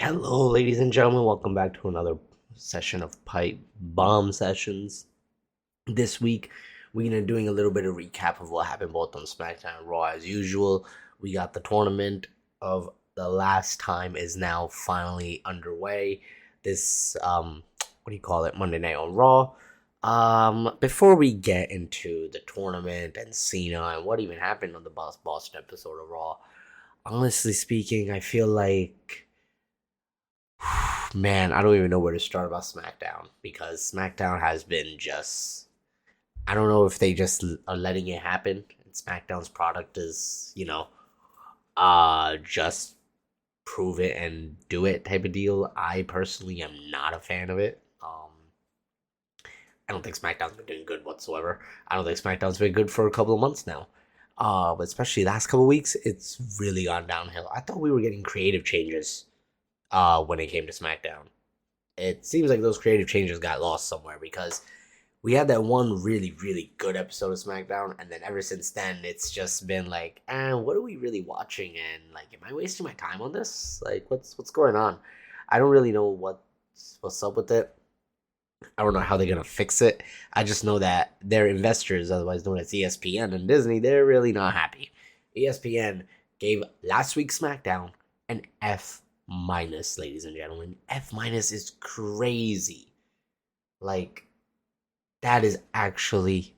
Hello, ladies and gentlemen. Welcome back to another session of Pipe Bomb Sessions. This week, we're gonna doing a little bit of recap of what happened both on SmackDown and Raw as usual. We got the tournament of the last time is now finally underway. This what do you call it? Monday Night on Raw. Before we get into the tournament and Cena and what even happened on the Boston episode of Raw, honestly speaking, I feel like man, I don't even know where to start about SmackDown because SmackDown has been just. I don't know if they just are letting it happen. And SmackDown's product is, just prove it and do it type of deal. I personally am not a fan of it. I don't think SmackDown's been doing good whatsoever. I don't think SmackDown's been good for a couple of months now. But especially last couple of weeks, it's really gone downhill. I thought we were getting creative changes when it came to SmackDown. It seems like those creative changes got lost somewhere because we had that one really, really good episode of SmackDown, and then ever since then, it's just been like, what are we really watching? And like, am I wasting my time on this? Like, what's going on? I don't really know what's up with it. I don't know how they're gonna fix it. I just know that their investors, otherwise known as ESPN and Disney, they're really not happy. ESPN gave last week's SmackDown an F minus, ladies and gentlemen. F minus is crazy. Like, that is actually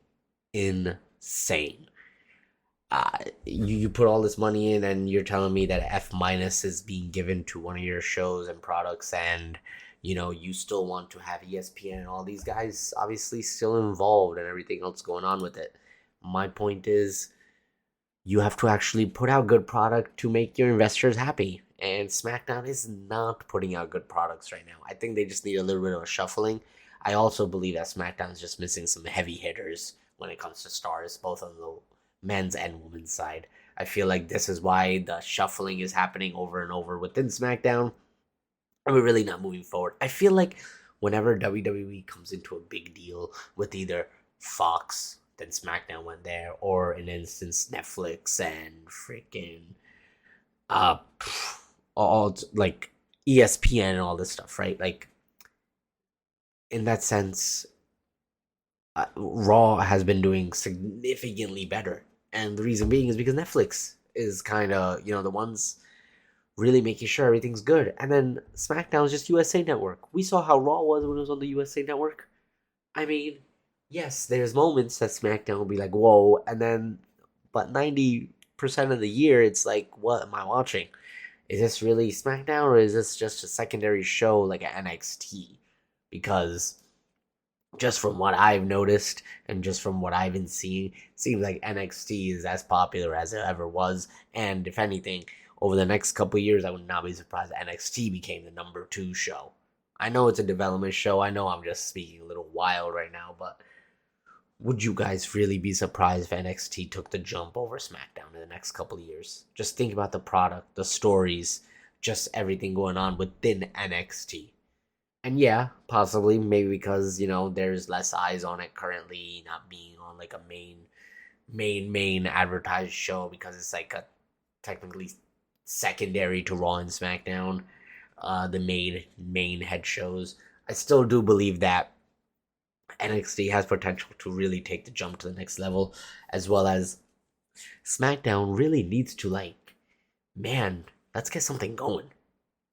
insane. You put all this money in, and you're telling me that F minus is being given to one of your shows and products, and you still want to have ESPN and all these guys obviously still involved and everything else going on with it. My point is, you have to actually put out good product to make your investors happy. And SmackDown is not putting out good products right now. I think they just need a little bit of a shuffling. I also believe that SmackDown is just missing some heavy hitters when it comes to stars, both on the men's and women's side. I feel like this is why the shuffling is happening over and over within SmackDown, and we're really not moving forward. I feel like whenever WWE comes into a big deal with either Fox, then SmackDown went there, or in instance Netflix and freaking uh all like ESPN and all this stuff, right? Like in that sense, Raw has been doing significantly better, and the reason being is because Netflix is kind of the ones really making sure everything's good, and then SmackDown is just USA Network. We saw how Raw was when it was on the USA Network. I mean, yes, there's moments that SmackDown will be like, whoa, and then, but 90% of the year, it's like, what am I watching? Is this really SmackDown or is this just a secondary show like an NXT? Because just from what I've noticed and just from what I've been seeing, it seems like NXT is as popular as it ever was. And if anything, over the next couple of years, I would not be surprised if NXT became the number two show. I know it's a development show. I know I'm just speaking a little wild right now, but would you guys really be surprised if NXT took the jump over SmackDown in the next couple of years? Just think about the product, the stories, just everything going on within NXT. And yeah, possibly maybe because there's less eyes on it currently, not being on like a main advertised show because it's like a technically secondary to Raw and SmackDown, the main head shows. I still do believe that NXT has potential to really take the jump to the next level, as well as SmackDown really needs to man, let's get something going.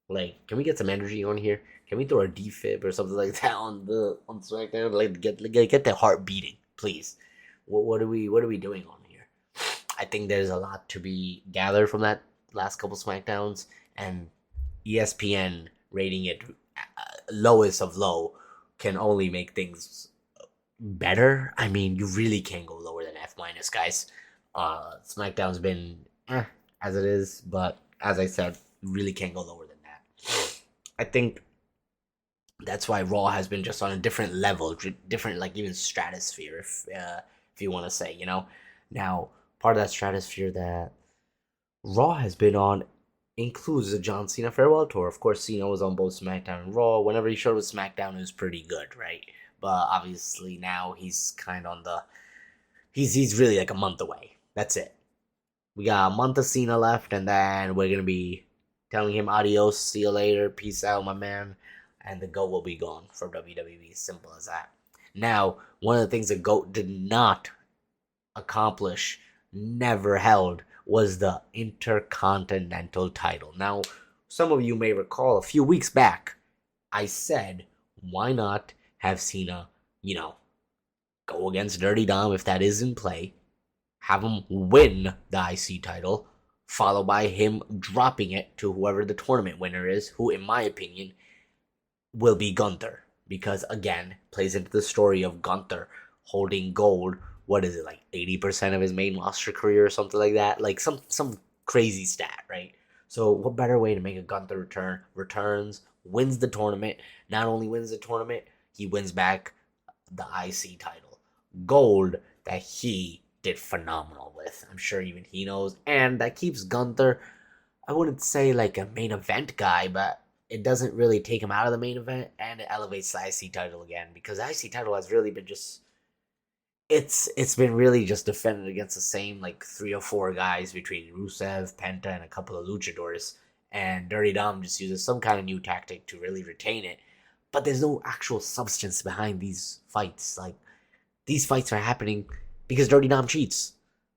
Like, can we get some energy on here? Can we throw a defib or something like that on SmackDown? Like, get the heart beating, please. What are we doing on here? I think there's a lot to be gathered from that last couple SmackDowns, and ESPN rating it lowest of low can only make things better. I mean, you really can't go lower than F minus, guys. SmackDown's been as it is, but as I said, you really can't go lower than that. I think that's why Raw has been just on a different level, different like even stratosphere, if you want to say, Now, part of that stratosphere that Raw has been on includes the John Cena farewell tour. Of course, Cena was on both SmackDown and Raw. Whenever he showed with SmackDown, it was pretty good, right? But obviously now he's kind of on the he's really like a month away. That's it. We got a month of Cena left, and then we're gonna be telling him adios, see you later, peace out, my man, and the GOAT will be gone from WWE. Simple as that. Now, one of the things the GOAT did not accomplish, never held, was the Intercontinental title. Now, some of you may recall a few weeks back, I said, why not have Cena, go against Dirty Dom if that is in play, have him win the IC title, followed by him dropping it to whoever the tournament winner is, who, in my opinion, will be Gunther. Because, again, plays into the story of Gunther holding gold. What is it, like 80% of his main roster career or something like that? Like some crazy stat, right? So what better way to make a Gunther returns, wins the tournament. Not only wins the tournament, he wins back the IC title. Gold that he did phenomenal with. I'm sure even he knows. And that keeps Gunther, I wouldn't say like a main event guy, but it doesn't really take him out of the main event, and it elevates the IC title again, because the IC title has really been just it's been really just defended against the same like 3 or 4 guys between Rusev, Penta, and a couple of luchadors. And Dirty Dom just uses some kind of new tactic to really retain it. But there's no actual substance behind these fights. Like, these fights are happening because Dirty Dom cheats.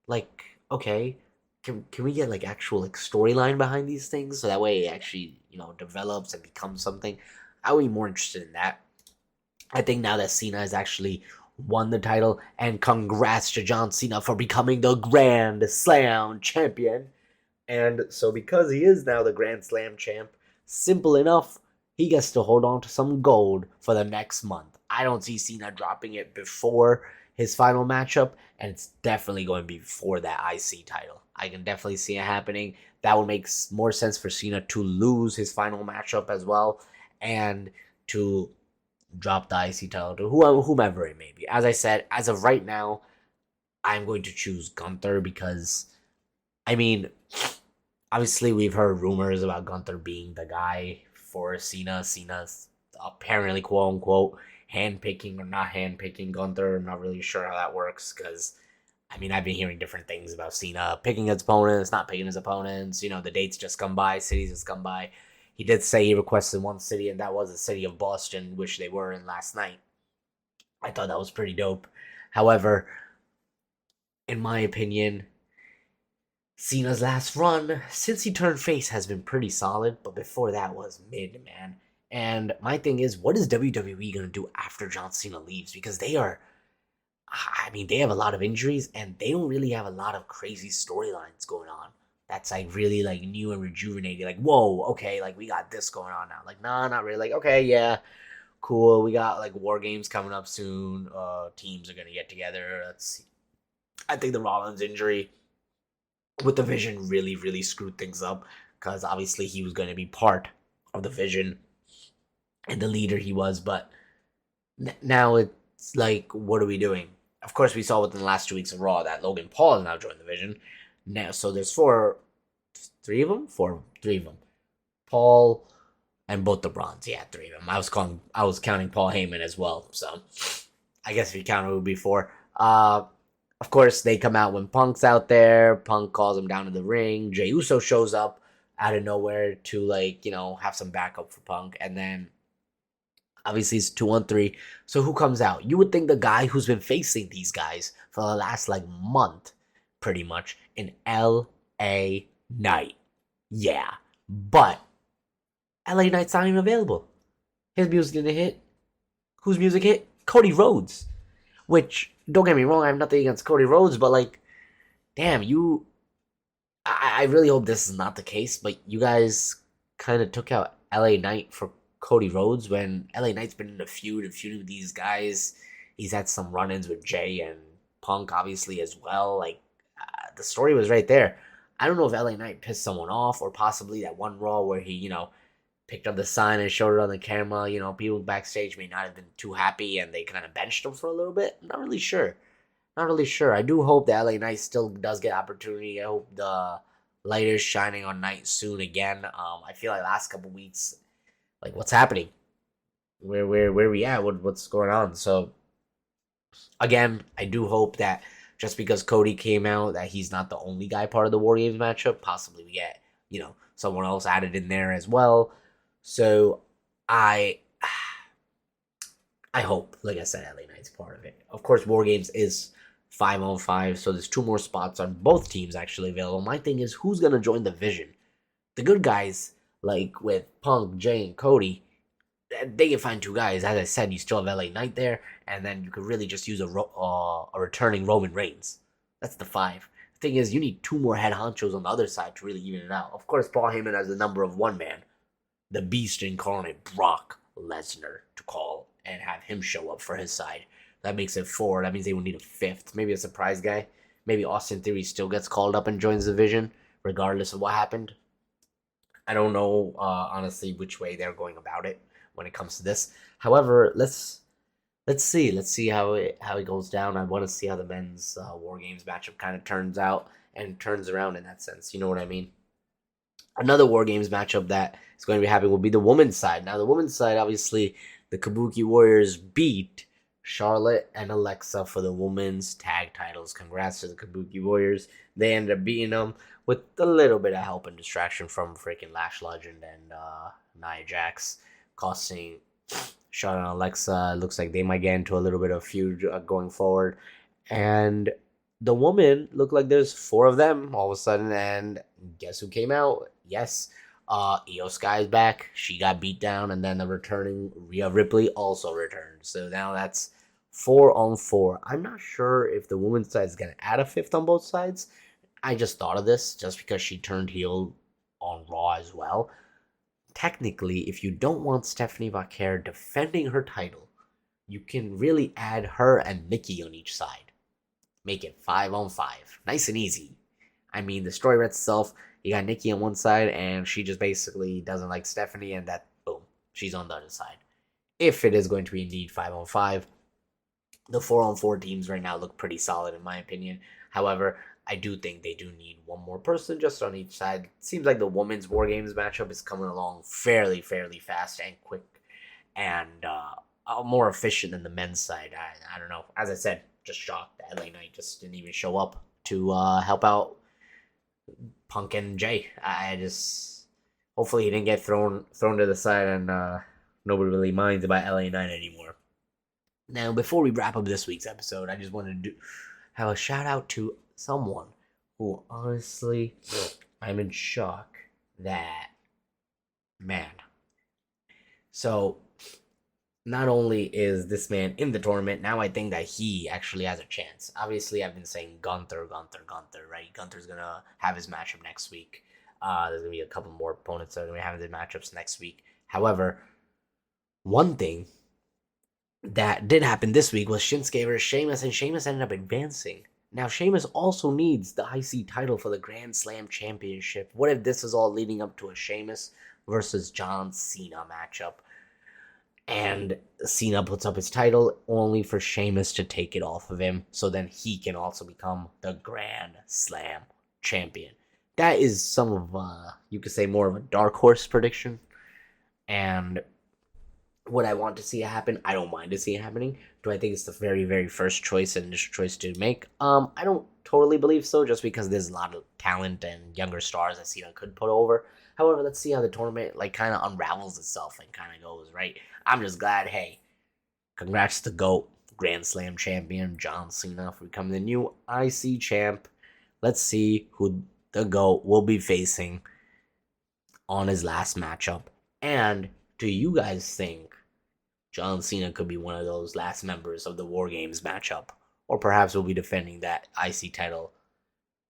Like, okay, can we get like actual like storyline behind these things so that way it actually develops and becomes something? I would be more interested in that. I think now that Cena has actually won the title, and congrats to John Cena for becoming the Grand Slam champion. And so because he is now the Grand Slam champ, simple enough, he gets to hold on to some gold for the next month. I don't see Cena dropping it before his final matchup, and it's definitely going to be before that IC title. I can definitely see it happening. That would make more sense for Cena to lose his final matchup as well, and to drop the IC title to whomever it may be. As I said, as of right now, I'm going to choose Gunther because, I mean, obviously we've heard rumors about Gunther being the guy for Cena. Cena's apparently, quote unquote, handpicking or not handpicking Gunther. I'm not really sure how that works because, I mean, I've been hearing different things about Cena picking his opponents, not picking his opponents. The dates just come by, cities just come by. He did say he requested one city, and that was the city of Boston, which they were in last night. I thought that was pretty dope. However, in my opinion, Cena's last run since he turned face has been pretty solid, but before that was mid, man. And my thing is, what is WWE going to do after John Cena leaves? Because they have a lot of injuries, and they don't really have a lot of crazy storylines going on. That's like really like new and rejuvenated. Like, whoa, okay, like we got this going on now. Like, nah, not really. Like, okay, yeah, cool. We got like War Games coming up soon. Teams are gonna get together. Let's see. I think the Rollins injury with the Vision really, really screwed things up, because obviously he was gonna be part of the Vision and the leader he was. But now it's like, what are we doing? Of course, we saw within the last 2 weeks of Raw that Logan Paul has now joined the Vision. Now, so there's three of them. Paul and both the Bronze. Yeah, 3 of them. I was counting Paul Heyman as well. So I guess if you count, it would be 4. Of course, they come out when Punk's out there. Punk calls him down to the ring. Jey Uso shows up out of nowhere to have some backup for Punk, and then obviously it's 2-on-3. So who comes out? You would think the guy who's been facing these guys for the last month, pretty much, in LA Knight. Yeah. But LA Knight's not even available. His music didn't hit. Whose music hit? Cody Rhodes. Which, don't get me wrong, I have nothing against Cody Rhodes, but damn, I really hope this is not the case, but you guys kind of took out LA Knight for Cody Rhodes when LA Knight's been in a feud with these guys. He's had some run-ins with Jay and Punk, obviously, as well. The story was right there. I don't know if LA Knight pissed someone off, or possibly that one Raw where he, picked up the sign and showed it on the camera. People backstage may not have been too happy, and they kind of benched him for a little bit. Not really sure. I do hope that LA Knight still does get opportunity. I hope the light is shining on Knight soon again. I feel like last couple weeks, what's happening? Where we at? What's going on? So again, I do hope that just because Cody came out, that he's not the only guy part of the War Games matchup. Possibly we get, someone else added in there as well. So I I hope, like I said, LA Knight's part of it. Of course, War Games is 5-on-5, so there's 2 more spots on both teams actually available. My thing is, who's gonna join the Vision? The good guys, like with Punk, Jay, and Cody, they can find 2 guys. As I said, you still have LA Knight there, and then you could really just use a returning Roman Reigns. That's the 5. The thing is, you need 2 more head honchos on the other side to really even it out. Of course, Paul Heyman has the number of 1 man, the Beast incarnate Brock Lesnar, to call and have him show up for his side. That makes it 4. That means they will need a 5th, maybe a surprise guy. Maybe Austin Theory still gets called up and joins the Vision, regardless of what happened. I don't know, honestly, which way they're going about it when it comes to this. However, let's see how it goes down. I want to see how the men's War Games matchup kind of turns out and turns around in that sense. You know what I mean? Another War Games matchup that is going to be happening will be the women's side. Now, the women's side, obviously, the Kabuki Warriors beat Charlotte and Alexa for the women's tag titles. Congrats to the Kabuki Warriors. They ended up beating them with a little bit of help and distraction from freaking Lash Legend and Nia Jax, costing Charlotte and Alexa. It looks like they might get into a little bit of feud going forward. And the women look like there's 4 of them all of a sudden. And guess who came out? Yes, Io Sky is back. She got beat down, and then the returning Rhea Ripley also returned. So now that's 4-on-4. I'm not sure if the women's side is gonna add a 5th on both sides. I just thought of this just because she turned heel on Raw as well. Technically, if you don't want Stephanie Vaquer defending her title, you can really add her and Nikki on each side. Make it 5-on-5. Nice and easy. I mean, the story itself, you got Nikki on one side, and she just basically doesn't like Stephanie, and that, boom, she's on the other side. If it is going to be indeed 5-on-5, the 4-on-4 teams right now look pretty solid, in my opinion. However, I do think they do need 1 more person just on each side. It seems like the women's War Games matchup is coming along fairly fast and quick, and more efficient than the men's side. I don't know. As I said, just shocked that LA Knight just didn't even show up to help out Punk and Jay. I just hopefully he didn't get thrown to the side, and nobody really minds about LA Knight anymore. Now, before we wrap up this week's episode, I just wanted to have a shout out to someone who honestly I'm in shock that, man. So not only is this man in the tournament, now I think that he actually has a chance. Obviously, I've been saying Gunther, right? Gunther's going to have his matchup next week. There's going to be a couple more opponents that are going to be having their matchups next week. However, one thing that did happen this week was Shinsuke versus Sheamus, and Sheamus ended up advancing. Now, Sheamus also needs the IC title for the Grand Slam Championship. What if this is all leading up to a Sheamus versus John Cena matchup? And Cena puts up his title only for Sheamus to take it off of him, so then he can also become the Grand Slam champion. That is some of, you could say, more of a dark horse prediction. And would I want to see it happen? I don't mind to see it happening. Do I think it's the very first choice and initial choice to make? I don't totally believe so, just because there's a lot of talent and younger stars that Cena could put over. However, let's see how the tournament kind of unravels itself and kind of goes, right? I'm just glad, hey, congrats to GOAT, Grand Slam champion John Cena for becoming the new IC champ. Let's see who the GOAT will be facing on his last matchup. And do you guys think John Cena could be one of those last members of the War Games matchup? Or perhaps will be defending that IC title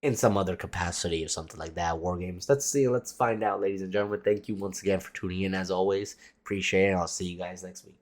in some other capacity or something like that, War Games. Let's see. Let's find out, ladies and gentlemen. Thank you once again for tuning in, as always. Appreciate it. I'll see you guys next week.